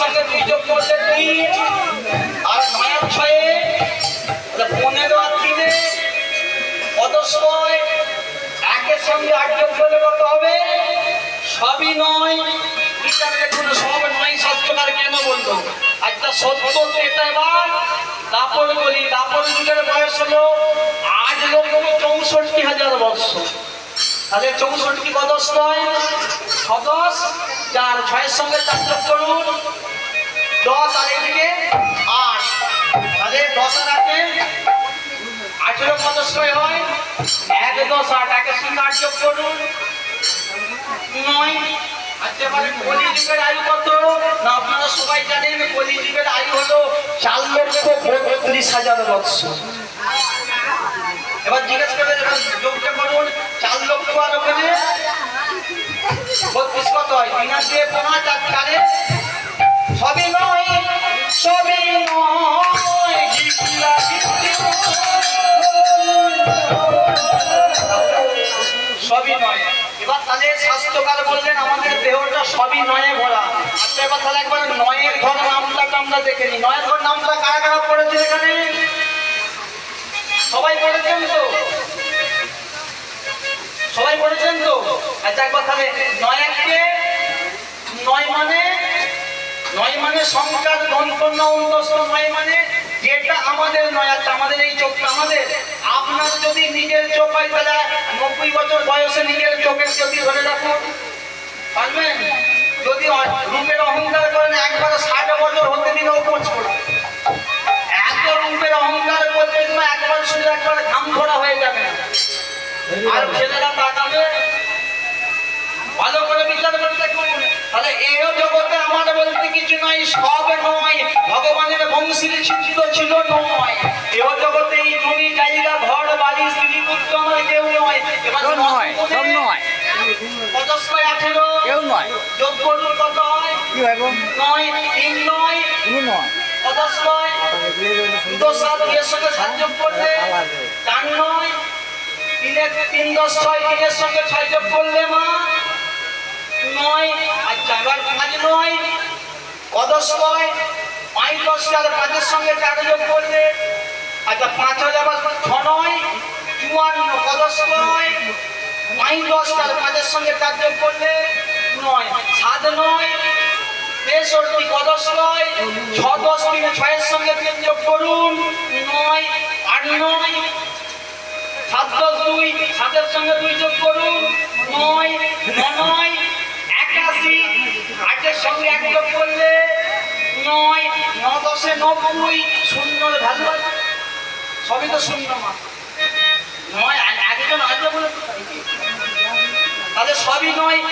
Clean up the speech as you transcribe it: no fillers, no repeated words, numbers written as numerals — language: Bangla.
সঙ্গে 2 যোগ করলে 3 আর 9 আর 6 15 আর 3 কত হয়? 1 এর সঙ্গে 8 যোগ করলে কত হবে? সবই 9। বিচারে কোনো সব 9 শাস্ত্রকার কেন বলতো? আচ্ছা 70 এটা এবার দাপর বলি। দাপর যুগের বয়স হলো 8,64,000 বছর। তাহলে 64 কত হয়? 10 4 6 এর সঙ্গে 4 যোগ করুন 10 আর এদিকে 8। তাহলে 10 আর 8 18 কত হয়? 1 10 8 1 এর সঙ্গে 8 যোগ করুন 9। আচ্ছা এবারে কলি যুগের আয়ু কত? না আপনারা সবাই জানেন কলি যুগের আয়ু হলো 4,32,000 বছর। এবার জিজ্ঞেস করে যোগটা করুন 4 লক্ষ আর ওখানে 32 কত হয়? 3 আর 2 5 আর 4 সবই 9 সবই 9 জিতলা সবই 9। এবার তাহলে শাস্ত্রকার বললেন আমাদের দেহটা সবই 9 ভরা। আচ্ছা এবার তাহলে একবার 9 এর ঘর নামটা আমরা দেখে নিই। 9 এর ঘর নামটা কারা কারা পড়েছে এখানে? সবাই পড়েছেন তো? সবাই পড়েছেন তো? আচ্ছা একবার তাহলে 9 কে 9 মানে সংখ্যার দন্তন্য অন্তস্থ 9 মানে যেটা আমাদের নয়। আচ্ছা আমাদের এই চোখটা আমাদের। আপনার যদি নিজের চোখ হয় তাহলে 90 বছর বয়সে নিজের চোখের যদি ধরে রাখুন পারবেন? যদি রূপের অহংকার করেন একবারে 60 বছর হতে দিলেও পড়ছে না। এত রূপের অহংকার করতে গেলে একবার শুধু একবারে ঘাম ধরা হয়ে যাবে। আর ছেলেরা তাকাবে ভালো করে বিচার করে দেখুন। তাহলে এই জগতে আমার বলতে কিছু নয়, সব নয়। ভগবানের বংশীর চিত্ত ছিল নয়। এই জগতে এই জমি জায়গা ঘর বাড়ি স্ত্রী পুত্র আমার কেউ নয়। এবার নয় সব নয়। কত ছয় 18 কেউ নয়। যোগ করুন কত হয়? কি হয় গো? 9 3 9 9 কত ছয় 2 7 এর সঙ্গে 7 যোগ করলে 4 9 3 10 6 3 এর সঙ্গে 6 যোগ করলে মা 9। আচ্ছা এবার 5 9 কত হয়? 5 10 আর 5 এর সঙ্গে 4 যোগ করলে আচ্ছা 5 হলে আবার 6 9 54 কত হয়? 5 10 আর 5 এর সঙ্গে 4 যোগ করলে 9 7 9 63 কত হয়? 6 10 3 6 এর সঙ্গে 3 যোগ করুন 9 8 9 7 10 2 7 এর সঙ্গে 2 যোগ করুন 9 9 81 8 এর সঙ্গে 1 যোগ করলে 9 9 10 এ 90 শূন্যর ভ্যালু সবই তো শূন্য মা 9 একজন আছে বলে তাহলে সবই 9।